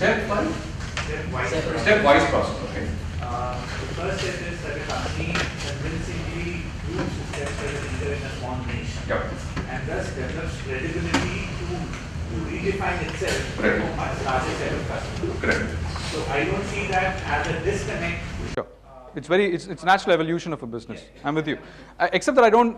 Stepwise process, okay. The first step is that a company convincingly proves itself as a leader in a small niche, Yep. and thus develops credibility to redefine itself Correct. to a much larger set of customers. Correct. So I don't see that as a disconnect. Sure. It's natural evolution of a business. Yeah. I'm with you. Except that I don't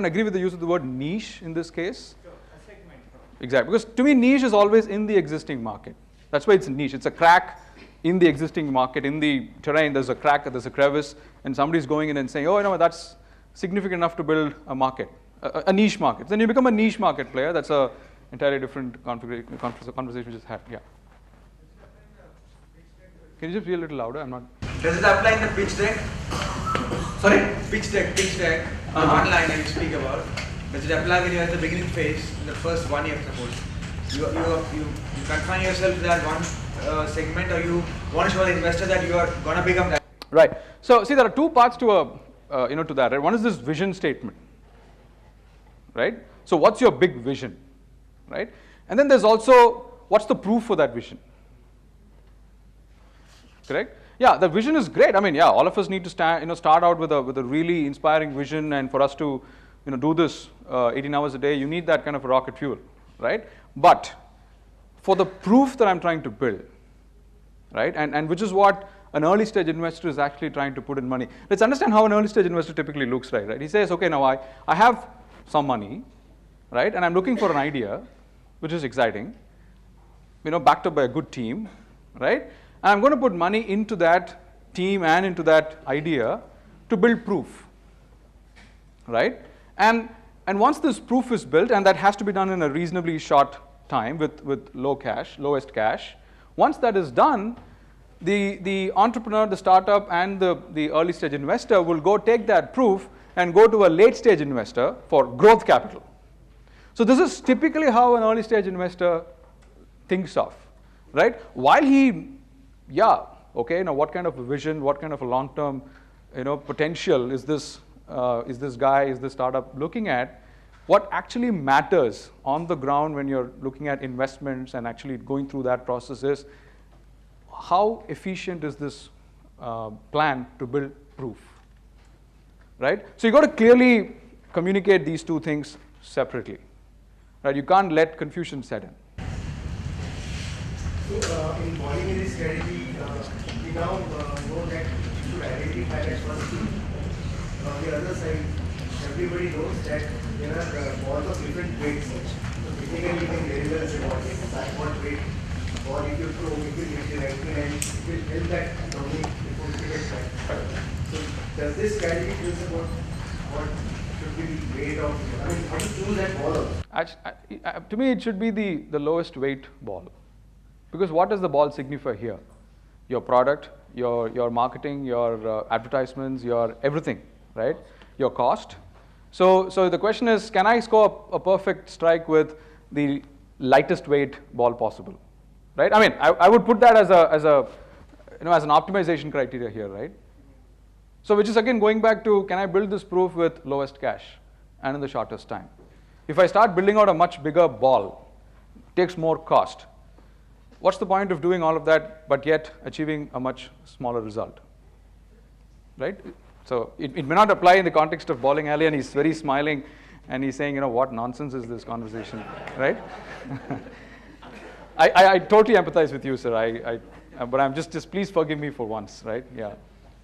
agree with the use of the word niche in this case. Sure. A segment. Exactly. Because to me, niche is always in the existing market. That's why it's a niche. It's a crack in the existing market, in the terrain. There's a crack, there's a crevice, and somebody's going in and saying, oh, you know, that's significant enough to build a market, a niche market. Then you become a niche market player. That's a entirely different conversation we just had. Yeah. Can you just be a little louder? I'm not. Does it apply in the pitch deck? Sorry? Pitch deck, the one line that you speak about. Does it apply when you're at the beginning phase, in the first 1 year, suppose? You confine yourself to that one segment, or you want to show the investor that you are going to become that? Right. So see, there are two parts to to that. Right? One is this vision statement. Right. So what's your big vision? Right. And then there's also what's the proof for that vision? Correct? Yeah, the vision is great. I mean, yeah, all of us need to start out with a really inspiring vision, and for us to do this 18 hours a day, you need that kind of rocket fuel, right? But for the proof that I'm trying to build, right, and which is what an early stage investor is actually trying to put in money. Let's understand how an early stage investor typically looks like, right? He says, okay, now I have some money, right, and I'm looking for an idea, which is exciting, backed up by a good team, right? And I'm going to put money into that team and into that idea to build proof, right? And once this proof is built, and that has to be done in a reasonably short time with lowest cash, once that is done, the entrepreneur, the startup, and the early stage investor will go take that proof and go to a late stage investor for growth capital. So this is typically how an early stage investor thinks of, right? While he what kind of a vision, what kind of a long-term, potential is this guy, is this startup looking at? What actually matters on the ground when you're looking at investments and actually going through that process is how efficient is this plan to build proof, right? So you got to clearly communicate these two things separately, right? You can't let confusion set in. So in modeling this strategy, we now know that you should identify that first thing. On the other side, everybody knows that there are balls of different weights. So technically you can very well say what is backward weight, or if you throw, it will hit the right thing and it will help that dominate before it gets back. So does this strategy tell us about what should be the weight of, how to choose that ball? To me, it should be the lowest weight ball. Because what does the ball signify here? Your product, your marketing, your advertisements, your everything, right? Your cost. So the question is, can I score a perfect strike with the lightest weight ball possible, right? I mean, I would put that as an optimization criteria here, right? So which is again going back to, can I build this proof with lowest cash and in the shortest time? If I start building out a much bigger ball, it takes more cost. What's the point of doing all of that, but yet achieving a much smaller result, right? So it may not apply in the context of bowling alley, and he's very smiling, and he's saying, what nonsense is this conversation, right? I totally empathize with you, sir. But I'm just please forgive me for once, right? Yeah,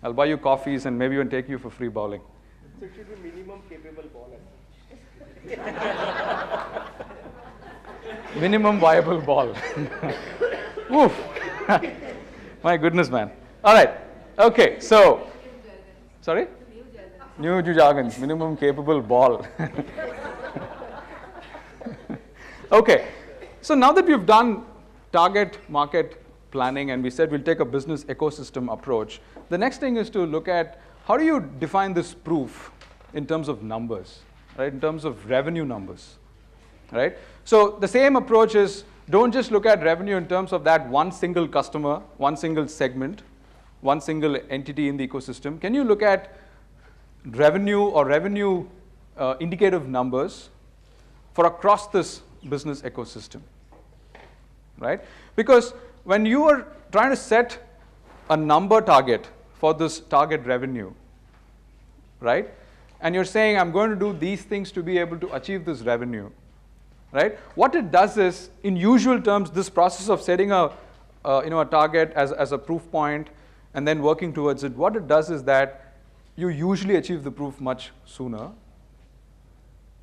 I'll buy you coffees and maybe even take you for free bowling. So it should be minimum capable ball. Minimum viable ball. Woof. My goodness, man. All right. Okay. So, sorry? New jargon. Minimum capable ball. Okay. So now that we've done target market planning and we said we'll take a business ecosystem approach, the next thing is to look at how do you define this proof in terms of numbers, right? In terms of revenue numbers. Right? So the same approach is, don't just look at revenue in terms of that one single customer, one single segment, one single entity in the ecosystem. Can you look at revenue or revenue indicative numbers for across this business ecosystem? right? Because when you are trying to set a number target for this target revenue, right? And you're saying, I'm going to do these things to be able to achieve this revenue, right? What it does is, in usual terms, this process of setting a target as a proof point and then working towards it, what it does is that you usually achieve the proof much sooner,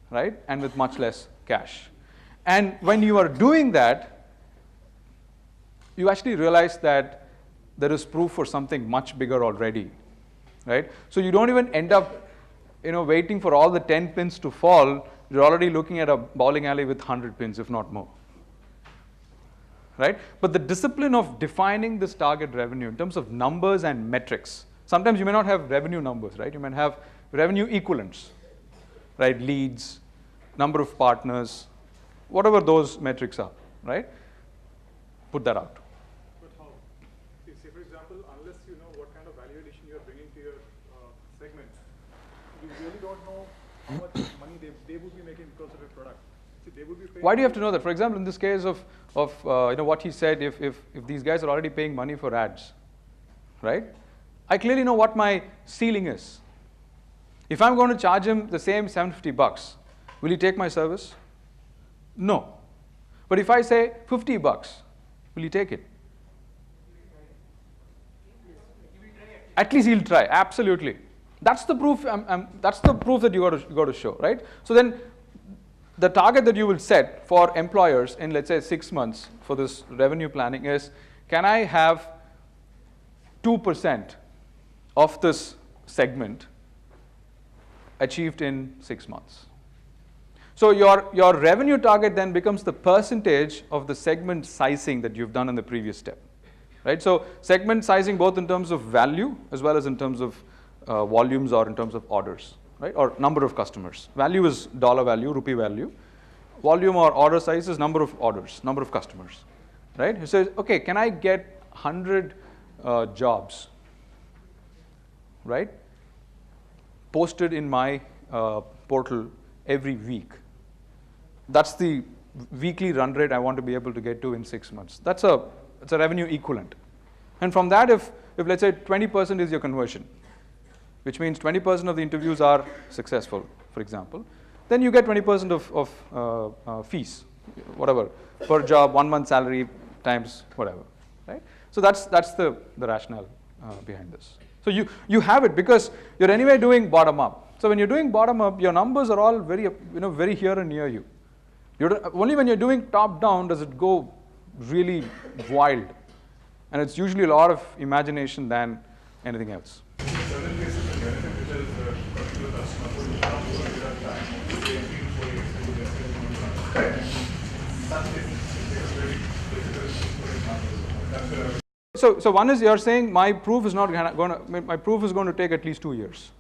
right? And with much less cash. And when you are doing that, you actually realize that there is proof for something much bigger already, right? So you don't even end up waiting for all the 10 pins to fall. You're already looking at a bowling alley with 100 pins, if not more, right? But the discipline of defining this target revenue in terms of numbers and metrics, sometimes you may not have revenue numbers, right? You might have revenue equivalents, right? Leads, number of partners, whatever those metrics are, right? Put that out. But how? Say, for example, unless you know what kind of value addition you are bringing to your segment, you really don't know how much money they would be making because of your product. See, they would be paying. Why do you have to know that? For example, in this case of what he said, if these guys are already paying money for ads, right? I clearly know what my ceiling is. If I'm going to charge him the same $750, will he take my service? No. But if I say $50, will he take it? At least he'll try. Absolutely. That's the proof. That's the proof that you got to show, right? So then, the target that you will set for employers in, let's say, 6 months for this revenue planning is, can I have 2% of this segment achieved in 6 months? So your revenue target then becomes the percentage of the segment sizing that you've done in the previous step, right? So segment sizing both in terms of value as well as in terms of volumes or in terms of orders, right? Or number of customers. Value is dollar value, rupee value. Volume or order size is number of orders, number of customers, right? He says, okay, can I get 100 jobs, right, posted in my portal every week? That's the weekly run rate I want to be able to get to in 6 months. It's a revenue equivalent. And from that, if let's say 20% is your conversion, which means 20% of the interviews are successful, for example, then you get 20% of fees, whatever, per job, 1 month salary times whatever, right? So that's the rationale behind this. So you have it because you're anyway doing bottom up. So when you're doing bottom up, your numbers are all very very here and near you. Only when you're doing top down does it go really wild, and it's usually a lot of imagination than anything else. In certain cases, the benefit which is a particular customer who will come over a period of time, say 3 to 4 years, to their sales. Such cases, it becomes very difficult to put in numbers. That's where So one is you're saying my proof is not my proof is going to take at least 2 years.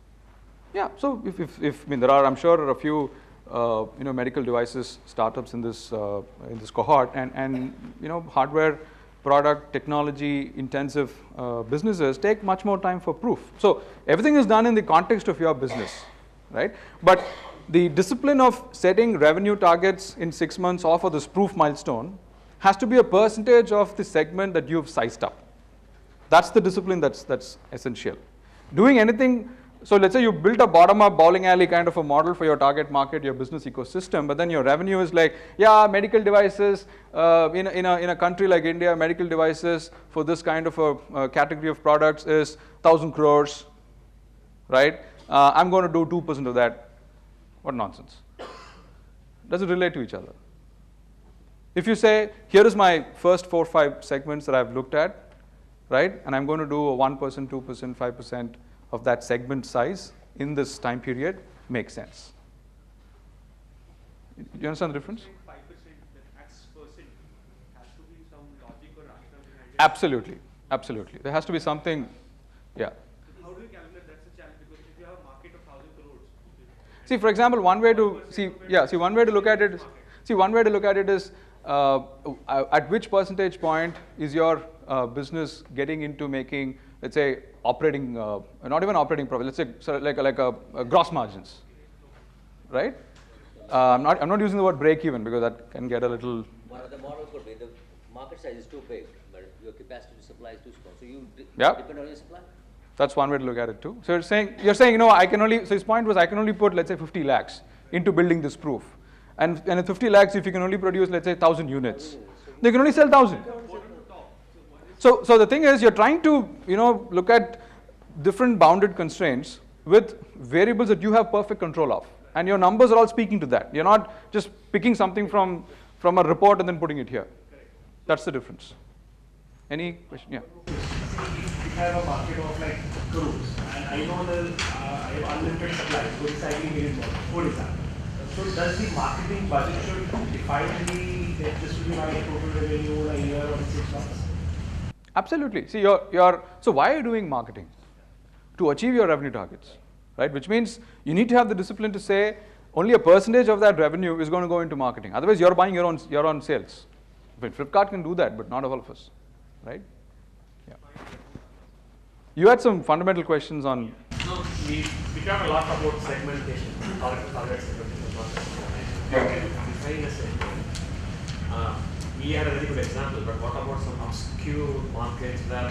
Yeah. So if there are, I'm sure, a few medical devices startups in this cohort, and hardware product technology intensive businesses take much more time for proof. So everything is done in the context of your business, right? But the discipline of setting revenue targets in 6 months or for this proof milestone has to be a percentage of the segment that you've sized up. That's the discipline that's essential. Doing anything, so let's say you built a bottom-up bowling alley kind of a model for your target market, your business ecosystem, but then your revenue is like, yeah, medical devices, in a country like India, medical devices for this kind of a category of products is 1,000 crores, right? I'm going to do 2% of that. What nonsense. Does it relate to each other? If you say, here is my first 4 or 5 segments that I've looked at, right? And I'm going to do a 1%, 2%, 5% of that segment size in this time period, makes sense. Do you understand the difference? 5%, that X percent has to be some logic or rationale behind it. Absolutely, absolutely. There has to be something, yeah. How do you calculate? That's a challenge, because if you have a market of 1,000 crores. See, for example, one way to look at it is at which percentage point is your business getting into making, let's say, operating, not even operating profit, let's say sort of like a gross margins, right? I'm not using the word break even because that can get a little. One of the models could be the market size is too big, but your capacity to supply is too small. So you Yeah. depend on your supply. That's one way to look at it too. So you're saying, I can only, so his point was I can only put, let's say 50 lakhs into building this proof. And at 50 lakhs, if you can only produce, let's say 1,000 units, they can only sell 1,000. So the thing is, you're trying to, look at different bounded constraints with variables that you have perfect control of. And your numbers are all speaking to that. You're not just picking something from a report and then putting it here. That's the difference. Any question? Yeah. We have a market of like crores, and I know I have unlimited supply, so recycling is important, for example. So does the marketing budget should define that this will be my total revenue in a year or 6 months? Absolutely. See, so why are you doing marketing? To achieve your revenue targets, right? Which means you need to have the discipline to say only a percentage of that revenue is going to go into marketing. Otherwise, you're buying your own sales. But Flipkart can do that, but not all of us, right? Yeah. You had some fundamental questions on. No, we talk a lot about segmentation, target segmentation. Define a segment. We had a very good example, but what about some obscure markets where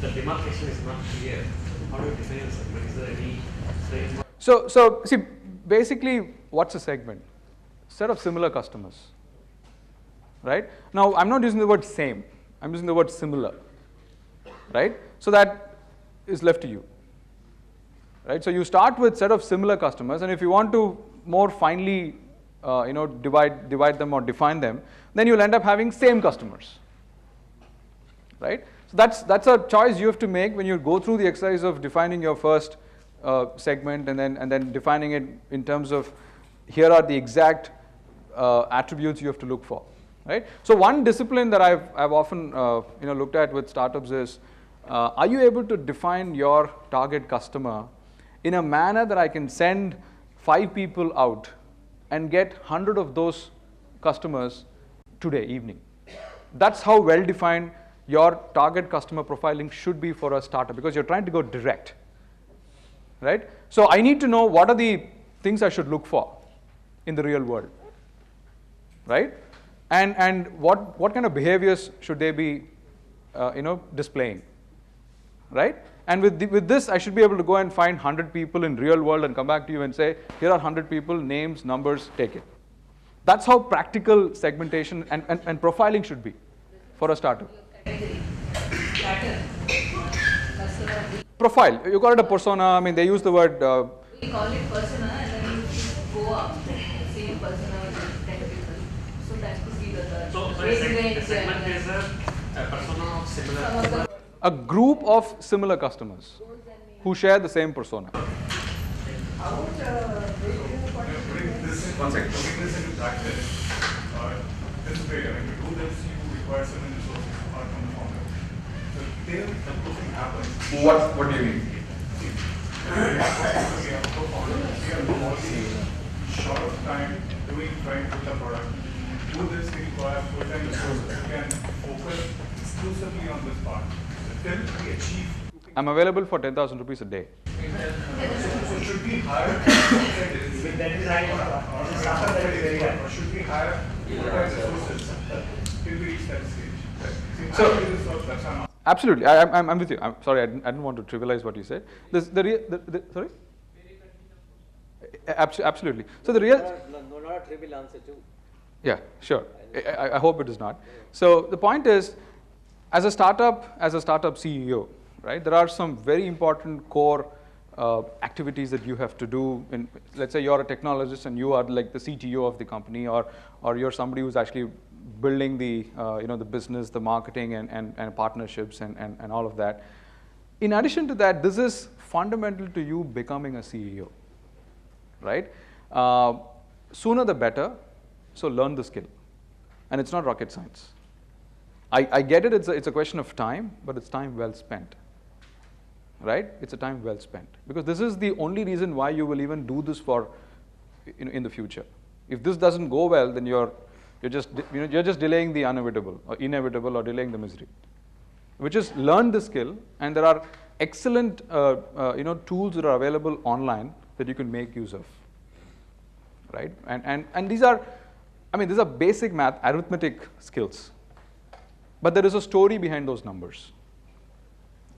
the demarcation is not clear? How do you define a segment? Is there any framework? So see, basically, what's a segment? Set of similar customers, right? Now, I'm not using the word same. I'm using the word similar, right? So that is left to you, right? So you start with set of similar customers, and if you want to more finely, divide them or define them, then you'll end up having same customers, right? So that's a choice you have to make when you go through the exercise of defining your first segment and then defining it in terms of here are the exact attributes you have to look for, right? So one discipline that I've often looked at with startups is are you able to define your target customer in a manner that I can send 5 people out and get 100 of those customers today evening? That's how well defined your target customer profiling should be for a startup, because you're trying to go direct, right? So I need to know what are the things I should look for in the real world, right? And what kind of behaviors should they be displaying, right? And with this, I should be able to go and find 100 people in real world and come back to you and say, here are 100 people, names, numbers, take it. That's how practical segmentation and profiling should be for a startup. Profile, you call it a persona. I mean, they use the word. We call it persona, and then you go up, same persona with 10 people. So that's to see the segment is a persona of similar. A group of similar customers who share the same persona. One second. Putting this into practice, this way, to do this, you require certain resources apart from the founder. So till the proofing happens. What do you mean? We have co-founders. We are mostly short of time trying to build a product. To do this, we require full-time resources who can focus exclusively on this part. So till we achieve. I'm available for 10,000 rupees a day. So should we hire? That is right. Startup that is very high. Or should we hire full-time resources till we reach that stage? So- This works, that's our Absolutely, I'm with you. I'm sorry, I didn't want to trivialize what you said. Sorry? Absolutely. So the real. Not a trivial answer too. Yeah, sure. I hope it is not. So the point is, as a startup CEO, right? There are some very important core activities that you have to do. Let's say you're a technologist and you are like the CTO of the company, or you're somebody who's actually building the the business, the marketing, and partnerships and all of that. In addition to that, this is fundamental to you becoming a CEO, right? Sooner the better. So learn the skill, and it's not rocket science. I get it. It's a question of time, but it's time well spent. Right? It's a time well spent, because this is the only reason why you will even do this for in the future. If this doesn't go well, then you're just delaying the inevitable or delaying the misery. Which is learn the skill, and there are excellent tools that are available online that you can make use of. Right? And these are basic math, arithmetic skills. but there is a story behind those numbers.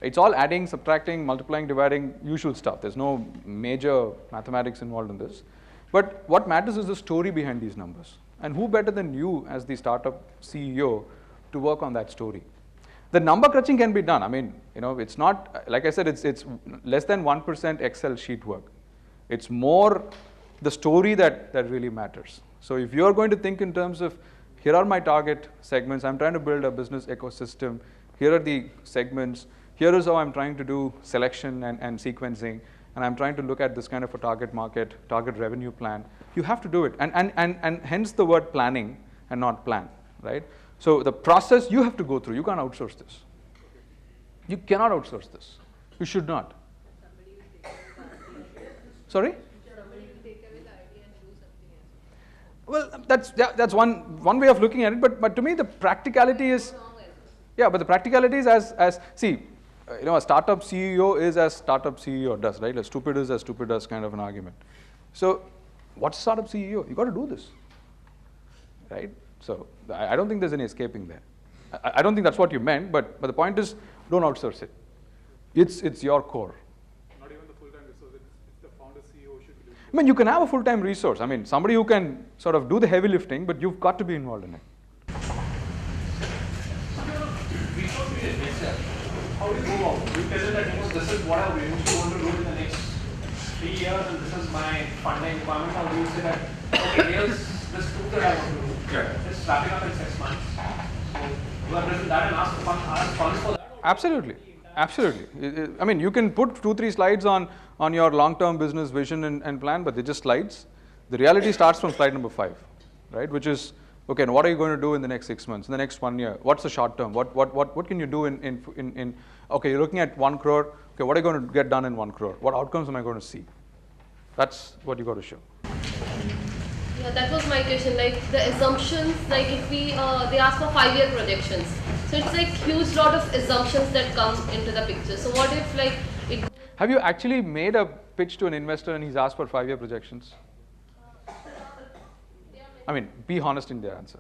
It's all adding, subtracting, multiplying, dividing, usual stuff. There's no major mathematics involved in this. But what matters is the story behind these numbers. And who better than you as the startup CEO to work on that story? The number crunching can be done. I mean, it's not, like I said, it's less than 1% Excel sheet work. It's more the story that really matters. So if you're going to think in terms of, here are my target segments, I'm trying to build a business ecosystem, here are the segments, here is how I'm trying to do selection and sequencing, and I'm trying to look at this kind of a target market, target revenue plan, you have to do it. And hence the word planning and not plan, right? So the process you have to go through, you can't outsource this. You cannot outsource this. You should not. Sorry? Well, that's one way of looking at it, but to me the practicality is, yeah, but the practicality is as see, a startup CEO is as startup CEO does, right? A stupid is as stupid does kind of an argument. So what's startup CEO? You got to do this, right? So I don't think there's any escaping there. I don't think that's what you meant, but the point is, don't outsource it. It's your core. Not even the full-time resource, it's the founder CEO should be doing it. I mean, you can have a full-time resource. I mean, somebody who can sort of do the heavy lifting, but you've got to be involved in it. How do you go out? You tell them that this is what I want to do in the next 3 years, and this is my funding requirement. How do you say that? Okay, here's this proof that I want to do. It's wrapping up in 6 months. So you are present that and ask funds for that. Absolutely, absolutely. I mean, you can put 2-3 slides on your long-term business vision and plan, but they're just slides. The reality starts from slide number 5, right? Which is, okay, and what are you going to do in the next 6 months, in the next 1 year? What's the short term? What can you do in okay, you're looking at 1 crore. Okay, what are you going to get done in 1 crore? What outcomes am I going to see? That's what you got to show. Yeah, that was my question. Like the assumptions, like if we, they ask for 5-year projections. So it's like huge lot of assumptions that come into the picture. So what if like it... Have you actually made a pitch to an investor and he's asked for 5-year projections? I mean, be honest in their answer.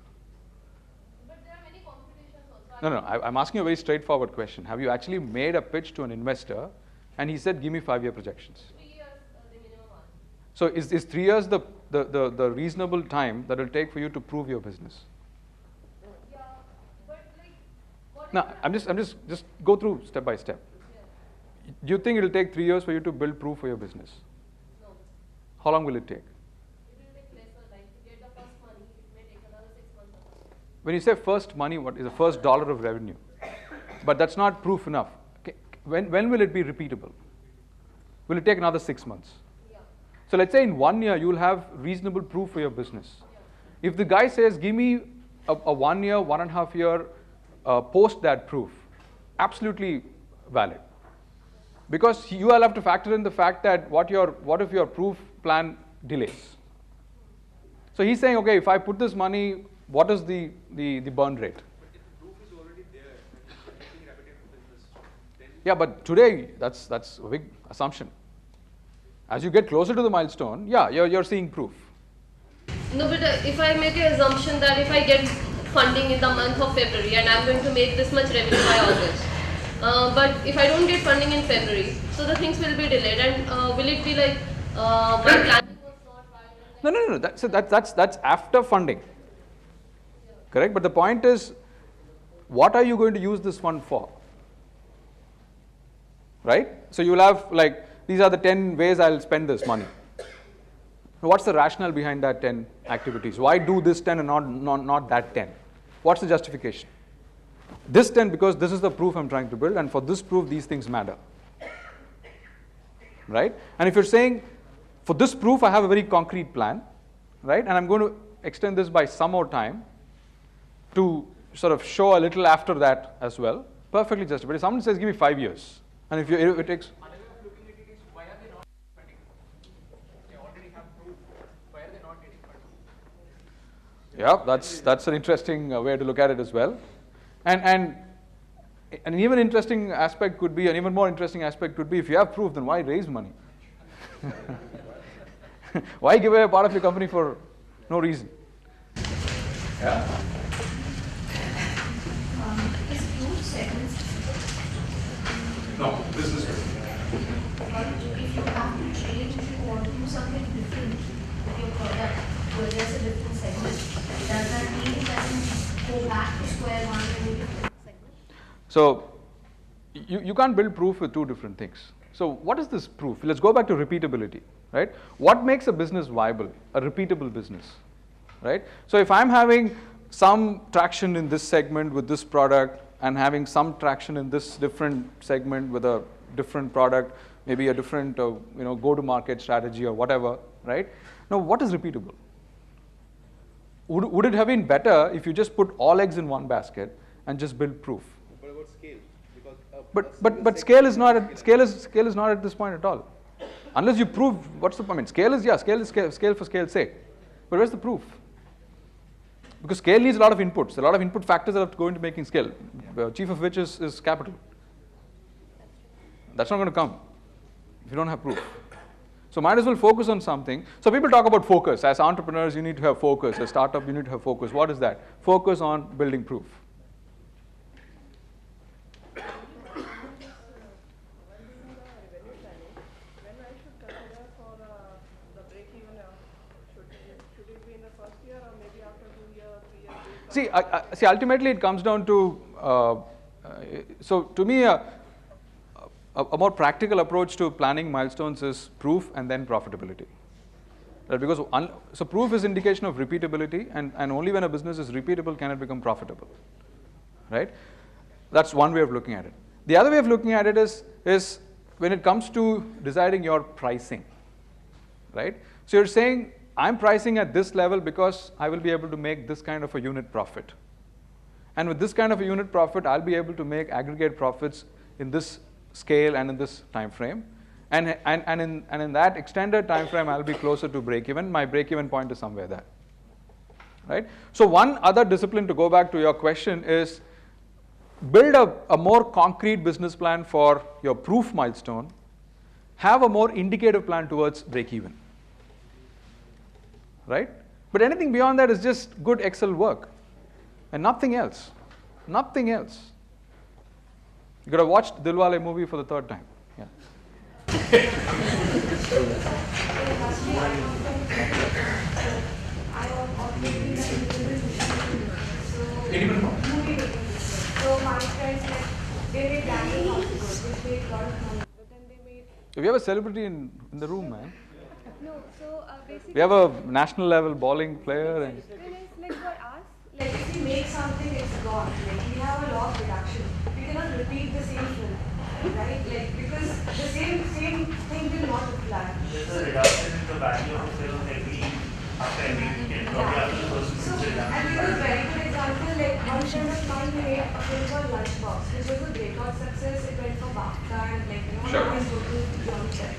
But there are many competitions also. No, I'm asking you a very straightforward question. Have you actually made a pitch to an investor and he said, give me 5-year projections? 3 years, the minimum one. So is 3 years the reasonable time that will take for you to prove your business? Yeah, but like, what No, I'm just go through step by step. Yeah. Do you think it will take 3 years for you to build proof for your business? No. How long will it take? It will take lesser, like to get the first money, it may take another 6 months or so. When you say first money, what is the first dollar of revenue? But that's not proof enough. Okay. When will it be repeatable? Will it take another 6 months? Yeah. So let's say in 1 year, you'll have reasonable proof for your business. Yeah. If the guy says, give me a 1 year, 1.5 year, post that proof, absolutely valid. Because you will have to factor in the fact that what if your proof plan delays? So he's saying, okay, if I put this money, what is the burn rate? But if the proof is already there and you're making repetitive business, then Yeah, but today, that's a big assumption. As you get closer to the milestone, yeah, you're seeing proof. No, but if I make an assumption that if I get funding in the month of February and I'm going to make this much revenue by August, but if I don't get funding in February, so the things will be delayed, and will it be like my planning was not right? No. That's after funding. Correct? But the point is, what are you going to use this fund for? Right? So you will have like, these are the 10 ways I'll spend this money. What's the rationale behind that 10 activities? Why do this 10 and not that 10? What's the justification? This 10 because this is the proof I'm trying to build, and for this proof these things matter. Right? And if you're saying, for this proof I have a very concrete plan, right? And I'm going to extend this by some more time to sort of show a little after that as well, perfectly justified. If someone says, give me 5 years, and if it takes... another way of looking at it is, why are they not spending? They already have proof. Why are they not getting funding? Yeah, that's an interesting way to look at it as well. And an even interesting aspect could be, an even more interesting aspect could be, if you have proof, then why raise money? Why give away a part of your company for no reason? Yeah. a product to address a different segment, does that mean it doesn't go back to square one in a different segment? So you can't build proof with two different things. So what is this proof? Let's go back to repeatability, right? What makes a business viable? A repeatable business, right? So if I'm having some traction in this segment with this product and having some traction in this different segment with a different product, maybe a different go-to-market strategy or whatever, right? Now, what is repeatable? Would it have been better if you just put all eggs in one basket and just build proof? What about scale? Because But scale is not at this point at all. Unless you prove what's the point. I mean, scale is scale for scale's sake. But where's the proof? Because scale needs a lot of inputs, a lot of input factors that have to go into making scale, chief of which is capital. That's not going to come if you don't have proof. So might as well focus on something. So people talk about focus. As entrepreneurs, you need to have focus. As startup, you need to have focus. What is that? Focus on building proof. See, ultimately it comes down to, so to me, a more practical approach to planning milestones is proof and then profitability. Right? Because so proof is indication of repeatability, and only when a business is repeatable can it become profitable. Right? That's one way of looking at it. The other way of looking at it is when it comes to deciding your pricing. Right? So you're saying, I'm pricing at this level because I will be able to make this kind of a unit profit. And with this kind of a unit profit, I'll be able to make aggregate profits in this scale and in this time frame. And in that extended time frame, I'll be closer to break even. My break even point is somewhere there. Right? So one other discipline, to go back to your question, is build a more concrete business plan for your proof milestone. Have a more indicative plan towards break even. Right? But anything beyond that is just good Excel work and nothing else. Nothing else. You could have watched Dilwale movie for the third time. Yeah. So my friends, they made Daniel House, which made a lot of money. But then they made. We have a celebrity in the room, man. No, so basically. We have a national level bowling player. And Like for us, like if we make something, it's gone. Like we have a law of reduction. We cannot repeat the same film, right? Like because the same thing will not apply. There's a reduction in the value of the film after every weekend. Probably after the first So, weekend. and give a very good example, like one friend of mine made a film called Lunchbox, which was a breakout success. It went for BAFTA and now he's going to Young Chef.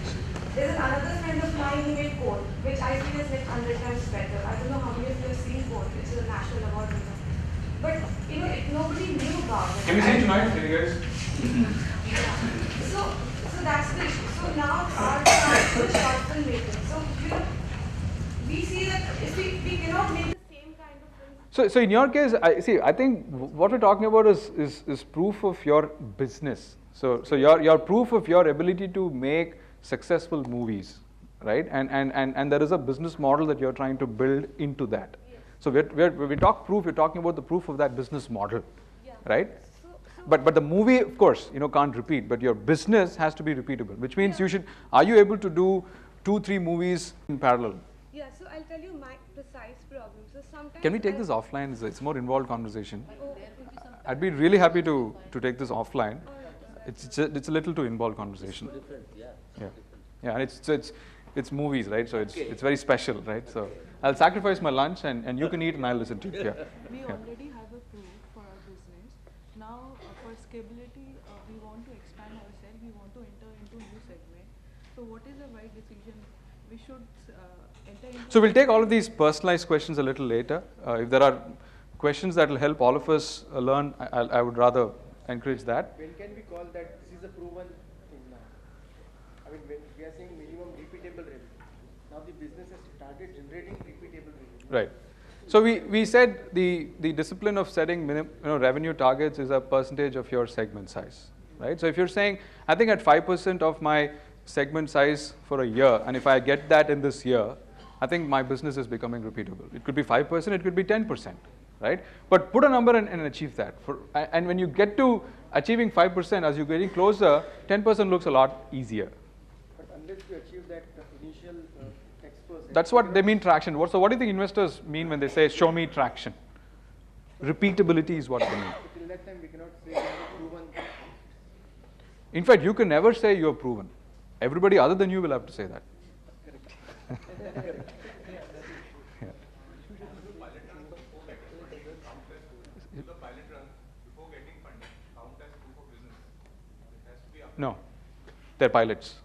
There's another friend of mine who made Code, which I feel is like 100 times better. I don't know how many of you have seen Code, which is a national award winner. But nobody knew about it. Can we see it tonight, can you guys? So that's the issue. So now our chance is short film making. So we see that if we cannot make the same kind of film. so in your case, I think what we're talking about is proof of your business. So your proof of your ability to make successful movies, right? And there is a business model that you're trying to build into that. Yes. So when we talk proof, we're talking about the proof of that business model, right? But the movie, of course, can't repeat. But your business has to be repeatable, which means you should. Are you able to do 2-3 movies in parallel? Yeah. So I'll tell you my precise problem. So sometimes. Can we take this offline? It's a more involved conversation. I'd be really happy to take this offline. It's a little too involved conversation. Yeah, and it's movies, right? So it's very special, right? So I'll sacrifice my lunch and you can eat and I'll listen to you. Yeah. We already have a proof for our business. Now for scalability, we want to expand ourselves. We want to enter into new segment. So what is the right decision? We should enter into. So we'll take all of these personalized questions a little later. If there are questions that will help all of us learn, I would rather encourage that. When can we call that this is a proven thing now? I mean, when we are saying minimum repeatable revenue. Now the business has started generating repeatable revenue. Right. So we said the discipline of setting revenue targets is a percentage of your segment size, right? So if you're saying, I think at 5% of my segment size for a year, and if I get that in this year, I think my business is becoming repeatable. It could be 5%, it could be 10%, right? But put a number and achieve that. And when you get to achieving 5%, as you're getting closer, 10% looks a lot easier. But unless you achieve that initial X%. That's what they mean traction. So what do you think investors mean when they say, show me traction? Repeatability is what they mean. Till that time, we cannot say we have proven. In fact, you can never say you have proven. Everybody other than you will have to say that. No, they're pilots.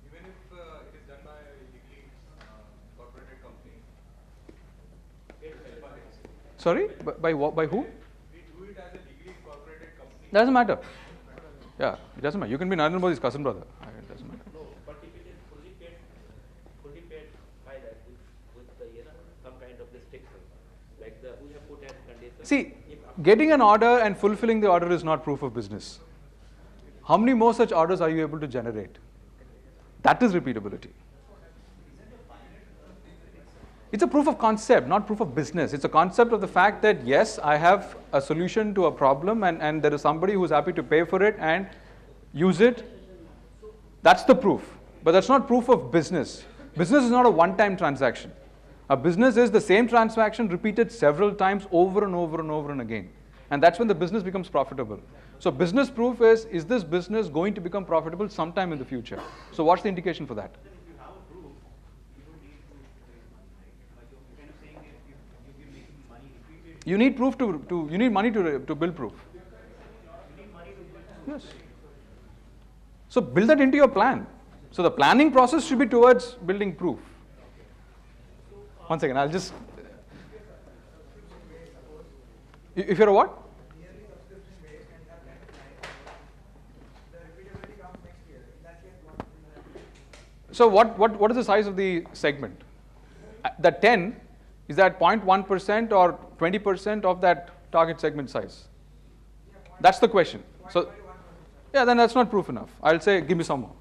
Even if it is done by a legally incorporated company. Sorry, by what? By who? We do it as a legally incorporated company. Doesn't matter. Yeah, it doesn't matter. You can be Narendra Modi's cousin brother. It doesn't matter. No, but if it is fully paid by that with the some kind of restriction, like we have put as condition. See, getting an order and fulfilling the order is not proof of business. How many more such orders are you able to generate? That is repeatability. It's a proof of concept, not proof of business. It's a concept of the fact that, yes, I have a solution to a problem and there is somebody who's happy to pay for it and use it. That's the proof. But that's not proof of business. Business is not a one-time transaction. A business is the same transaction repeated several times over and over and over and again. And that's when the business becomes profitable. So business proof is this business going to become profitable sometime in the future? So what's the indication for that? You need proof you need money to build proof. Yes. So build that into your plan. So the planning process should be towards building proof. One second, I'll just. If you're a what? So what is the size of the segment? That 10, is that 0.1% or 20% of that target segment size? That's the question. So, yeah, then that's not proof enough. I'll say, give me some more.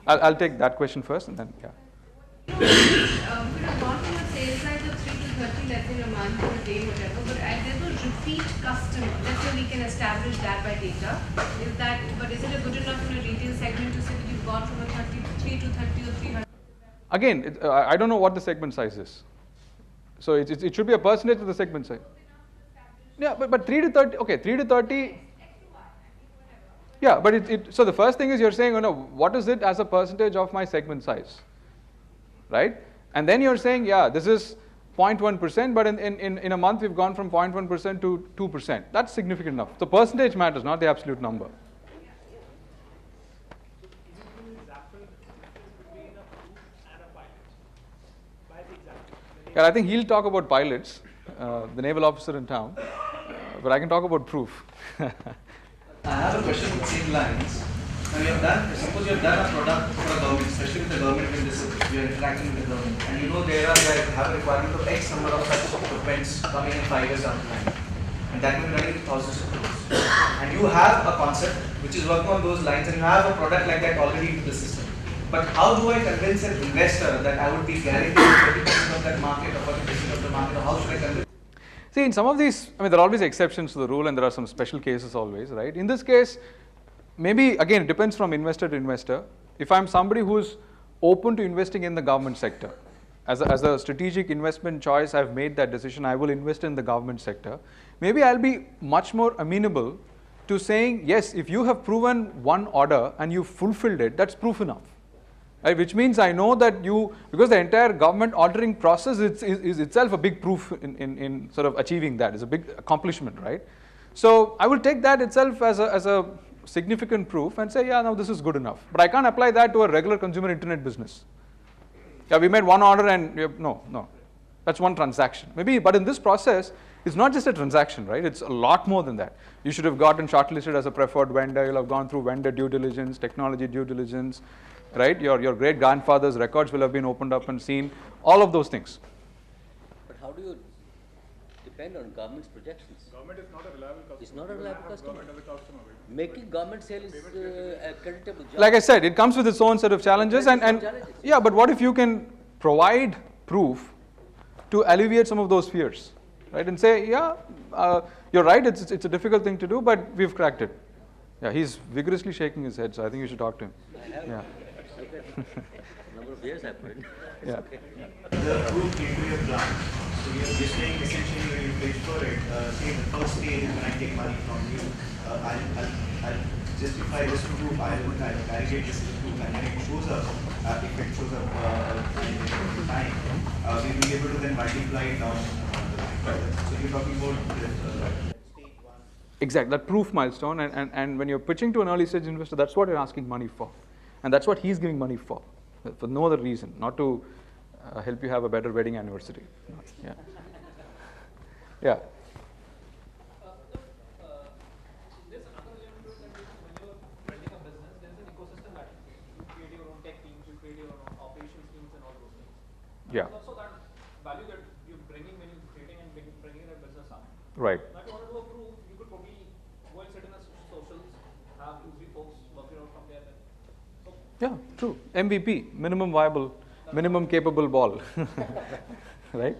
I'll take that question first and then, yeah. We have gone from a sales size of 3 to 30, let's say a month or a day, whatever, but there's no repeat customer. Let's say we can establish that by data. But is it good enough in a retail segment to say that you've gone from a 3 to 30 or 300? Again, I don't know what the segment size is. So it should be a percentage of the segment size. Yeah, but 3 to 30, okay, 3 to 30. Yeah, but so the first thing is you're saying, what is it as a percentage of my segment size, right? And then you're saying, yeah, this is 0.1%, but in a month we've gone from 0.1% to 2%. That's significant enough. The percentage matters, not the absolute number. Yeah, I think he'll talk about pilots, the naval officer in town, but I can talk about proof. I have a question on the same lines. Now suppose you have done a product for a government, especially with the government when you are interacting with the government, and you know they have a requirement of X number of such equipments coming in 5 years down the line, and that will be running thousands of crores. And you have a concept which is working on those lines, and you have a product like that already in the system. But how do I convince an investor that I would be guaranteed 30% of that market or 40% of the market, or how should I convince? See, in some of these, there are always exceptions to the rule and there are some special cases always, right? In this case, maybe, again, it depends from investor to investor. If I'm somebody who's open to investing in the government sector, as a strategic investment choice, I've made that decision, I will invest in the government sector. Maybe I'll be much more amenable to saying, yes, if you have proven one order and you fulfilled it, that's proof enough. Right, which means I know that because the entire government ordering process is itself a big proof in sort of achieving that. It's a big accomplishment, right? So I will take that itself as a significant proof and say, yeah, now this is good enough. But I can't apply that to a regular consumer internet business. Yeah, we made one order and no, that's one transaction. Maybe, but in this process, it's not just a transaction, right? It's a lot more than that. You should have gotten shortlisted as a preferred vendor. You'll have gone through vendor due diligence, technology due diligence. Right, your great grandfather's records will have been opened up and seen, all of those things. But how do you depend on government's projections. Government is not a reliable customer. It's not a You will reliable have customer. Government as a customer. Making government sale is a creditable job. Like I said, it comes with its own set of challenges, and yeah, but what if you can provide proof to alleviate some of those fears, right? And say, yeah, you're right, it's a difficult thing to do, but we've cracked it. Yeah, he's vigorously shaking his head, so I think you should talk to him. I have. Yeah. Number of years I've put. Yeah. The approved gateway plan. So you're saying essentially when you pitch for it, say the first stage is when I take money from you, I'll justify this proof, I'll aggregate this proof, and when it shows up, if it shows up in time, we will be able to then multiply it down the line. So you're talking about stage one. Exactly, that proof milestone, and when you're pitching to an early stage investor, that's what you're asking money for. And that's what he's giving money for no other reason, not to help you have a better wedding anniversary. Yeah. Yeah. There's another element to it that when you're building a business, there's an ecosystem that you create your own tech teams, you create your own operations teams and all those things. Yeah. There's also that value that you're bringing when you're creating and bringing a business up. Right. Now if you want to do a proof, you could probably go and sit in a socials, have 2-3 folks working out from there. So Yeah, true. MVP, minimum viable, minimum capable ball, right?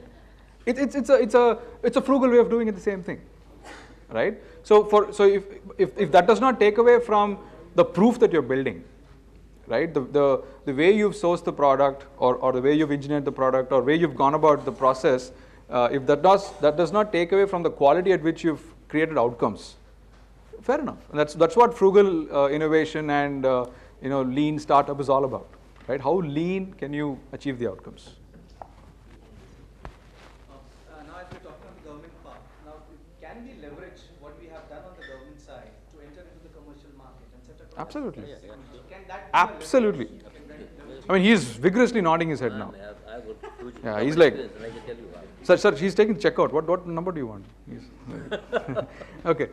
It's a frugal way of doing it the same thing, right? So if that does not take away from the proof that you're building, right? The way you've sourced the product, or the way you've engineered the product, or way you've gone about the process, if that does not take away from the quality at which you've created outcomes, fair enough. And that's what frugal innovation and lean startup is all about, right? How lean can you achieve the outcomes? Now as we're talking on the government part, now can we leverage what we have done on the government side to enter into the commercial market and set up? Absolutely. Can that be Absolutely. I mean, he's vigorously nodding his head now. I would Yeah, he's like, and I can tell you why. sir, he's taking the checkout. What number do you want? Okay.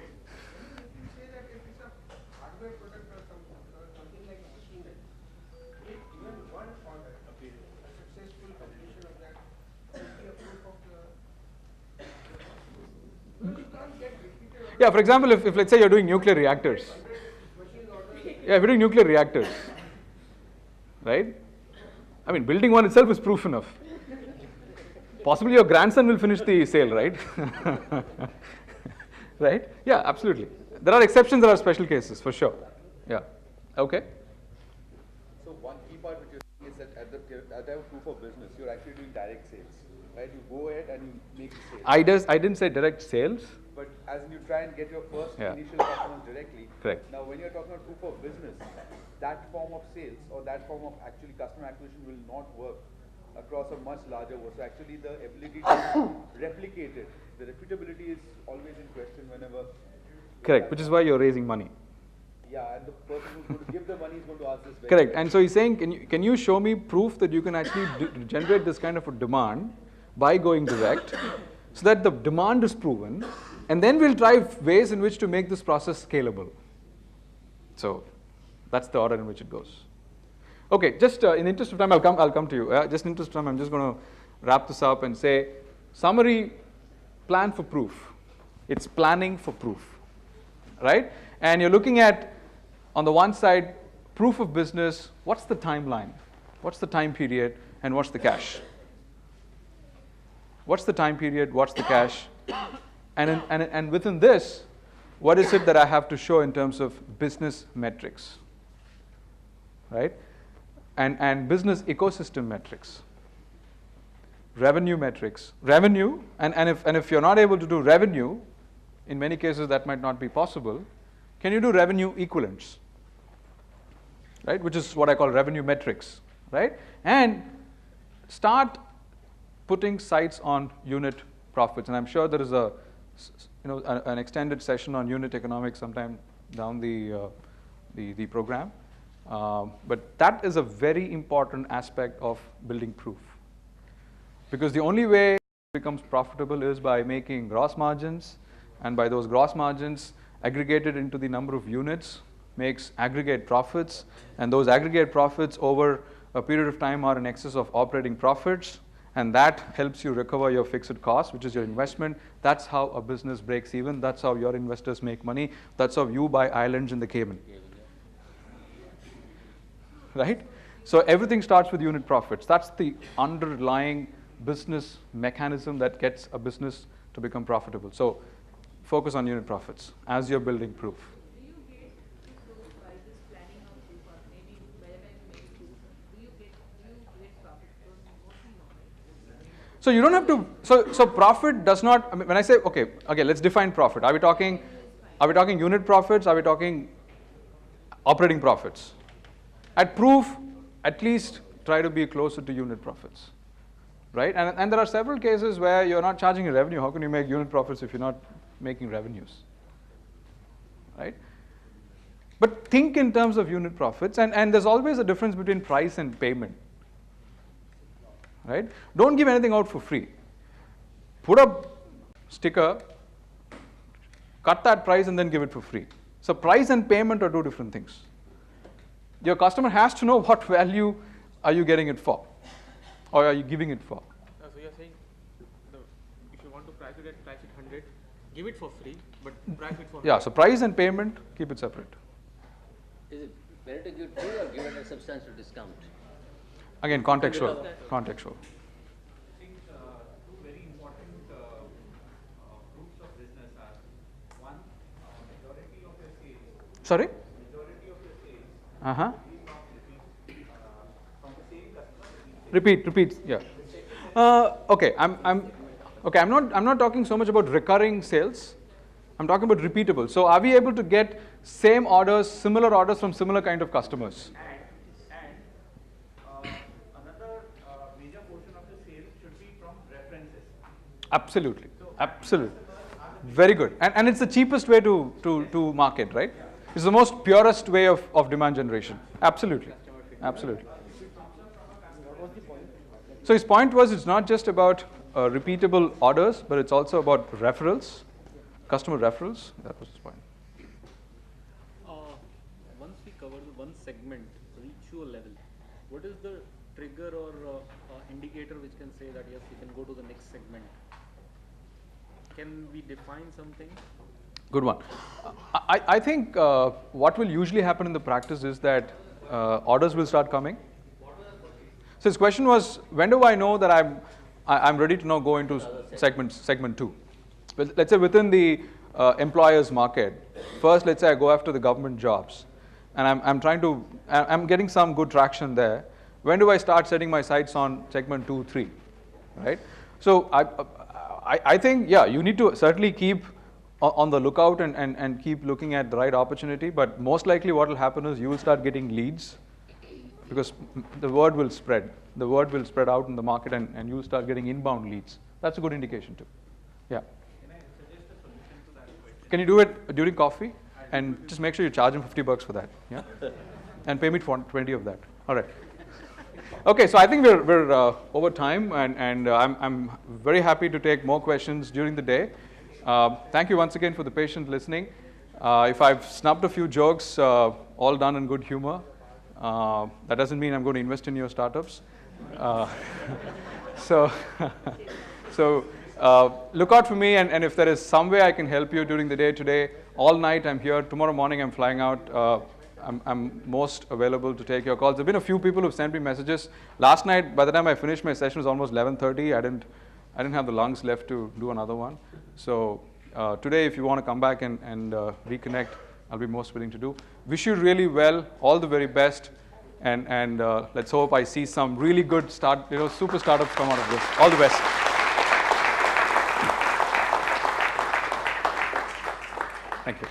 Yeah, for example, if let's say you're doing nuclear reactors. Yeah, if you're doing nuclear reactors, right? I mean, building one itself is proof enough. Possibly your grandson will finish the sale, right? Right? Yeah, absolutely. There are exceptions, there are special cases, for sure. Yeah. Okay. So one key part which you're saying is that at the time of proof of business, you're actually doing direct sales, right? You go ahead and you make the sale. I didn't say direct sales. But as in you try and get your first Yeah. initial customers directly. Correct. Now when you're talking about proof of business, that form of sales or that form of actually customer acquisition will not work across a much larger world. So actually the ability to replicate it, the repeatability is always in question whenever. Correct, which is why you're raising money. Yeah, and the person who's going to give the money is going to ask this very Correct. question. And so he's saying, can you show me proof that you can actually generate this kind of a demand by going direct, so that the demand is proven, and then we'll try ways in which to make this process scalable. So that's the order in which it goes. Okay, just in the interest of time, I'll come to you. Just in the interest of time, I'm just going to wrap this up and say, summary, plan for proof. It's planning for proof, right? And you're looking at, on the one side, proof of business. What's the timeline? What's the time period? And what's the cash? What's the time period? What's the cash? And within this, what is it that I have to show in terms of business metrics, right? And business ecosystem metrics, revenue metrics, revenue, and if you're not able to do revenue, in many cases that might not be possible, can you do revenue equivalents, right? Which is what I call revenue metrics, right? And start putting sights on unit profits. And I'm sure there is an extended session on unit economics sometime down the program. But that is a very important aspect of building proof. Because the only way it becomes profitable is by making gross margins, and by those gross margins aggregated into the number of units makes aggregate profits, and those aggregate profits over a period of time are in excess of operating profits, And that helps you recover your fixed cost, which is your investment. That's how a business breaks even. That's how your investors make money. That's how you buy islands in the Cayman. Right? So everything starts with unit profits. That's the underlying business mechanism that gets a business to become profitable. So focus on unit profits as you're building proof. So you don't have to, so profit does not, I mean, when I say, okay, let's define profit. Are we talking unit profits? Are we talking operating profits? At proof, at least try to be closer to unit profits, right? And there are several cases where you're not charging a revenue. How can you make unit profits if you're not making revenues, right? But think in terms of unit profits, and there's always a difference between price and payment. Right? Don't give anything out for free. Put a sticker, cut that price, and then give it for free. So price and payment are two different things. Your customer has to know what value are you getting it for, or are you giving it for. So you're saying, if you want to price it 100, give it for free, but price it for Yeah. So price and payment, keep it separate. Is it better to give free or give it a substantial discount? Again, contextual. Contextual. I think two very important groups of business are one, majority of your sales. Sorry? Majority of your sales. From the same customer. Repeat. Yeah. Okay. I'm not talking so much about recurring sales. I'm talking about repeatable. So are we able to get same orders, similar orders from similar kind of customers? Absolutely. Very good. And it's the cheapest way to market, right? It's the most purest way of demand generation. Absolutely. So his point was it's not just about repeatable orders, but it's also about referrals, customer referrals. That was his point. Once we cover the one segment, reach to a level, what is the trigger or indicator which can say that yes, we can go to the next segment? Can we define something? Good one. I think what will usually happen in the practice is that orders will start coming. So his question was, when do I know that I'm ready to now go into segment 2? Let's say within the employer's market. First, let's say I go after the government jobs, and I'm getting some good traction there. When do I start setting my sights on segment 2, 3, right? So I think, yeah, you need to certainly keep on the lookout and keep looking at the right opportunity, but most likely what will happen is you will start getting leads because the word will spread. The word will spread out in the market and you'll start getting inbound leads. That's a good indication too. Yeah. Can I suggest a solution to that question? Can you do it during coffee? And just make sure you charge him $50 for that. Yeah. And pay me 20 of that. All right. Okay, so I think we're over time, and I'm very happy to take more questions during the day. Thank you once again for the patient listening. If I've snubbed a few jokes, all done in good humor, that doesn't mean I'm going to invest in your startups. So look out for me, and if there is some way I can help you during the day today, all night I'm here. Tomorrow morning I'm flying out. I'm most available to take your calls. There have been a few people who've sent me messages. Last night, by the time I finished my session, it was almost 11:30. I didn't have the lungs left to do another one. So today, if you want to come back and reconnect, I'll be most willing to do. Wish you really well, all the very best, and let's hope I see some really good super startups come out of this. All the best. Thank you.